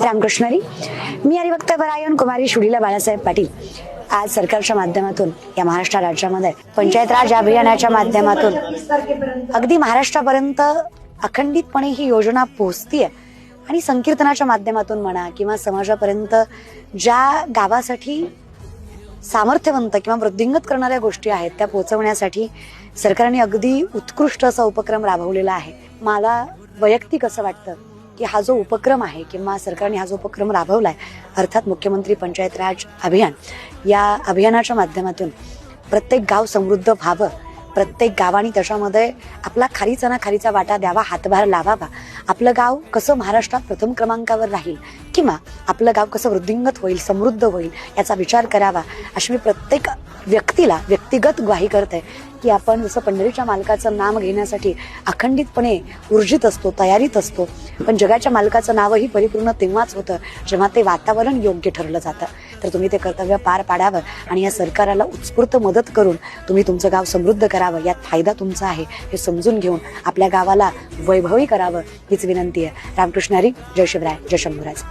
रामकृष्णरी. मी हरिभक्त परायण कुमारी शुडीला बाळासाहेब पाटील आज सरकारच्या माध्यमातून या महाराष्ट्र राज्यामध्ये पंचायत राज अभियानाच्या माध्यमातून अगदी महाराष्ट्रापर्यंत अखंडितपणे ही योजना पोहोचतीये आणि संकीर्तनाच्या माध्यमातून म्हणा किंवा समाजापर्यंत ज्या गावासाठी सामर्थ्यवंत किंवा वृद्धिंगत करणाऱ्या गोष्टी आहेत त्या पोहोचवण्यासाठी सरकारने अगदी उत्कृष्ट असा उपक्रम राबवलेला आहे. मला वैयक्तिक असं वाटतं की हा जो उपक्रम आहे किंवा सरकारने हा जो उपक्रम राबवलाय अर्थात मुख्यमंत्री पंचायत राज अभियान, या अभियानाच्या माध्यमातून प्रत्येक गाव समृद्ध व्हावं, प्रत्येक गावाने त्याच्यामध्ये आपला खारीचा ना खारीचा वाटा द्यावा, हातभार लावावा, आपलं गाव कसं महाराष्ट्रात प्रथम क्रमांकावर राहील किंवा आपलं गाव कसं वृद्धिंगत होईल, समृद्ध होईल याचा विचार करावा, अशी मी प्रत्येक व्यक्तीला व्यक्तिगत ग्वाही करते की आपण जसं पंढरीच्या मालकाचं नाम घेण्यासाठी अखंडितपणे ऊर्जित असतो, तयारीत असतो, पण जगाच्या मालकाचं नावही परिपूर्ण तेव्हाच होतं जेव्हा ते वातावरण योग्य ठरलं जातं. तर तुम्ही ते कर्तव्य पार पाडावं आणि या सरकारला उत्स्फूर्त मदत करून तुम्ही तुमचं गाव समृद्ध करावं, यात फायदा तुमचा आहे हे समजून घेऊन आपल्या गावाला वैभवी करावं हीच विनंती आहे. रामकृष्ण हरी. जय शिवराय. जय शंभूराज.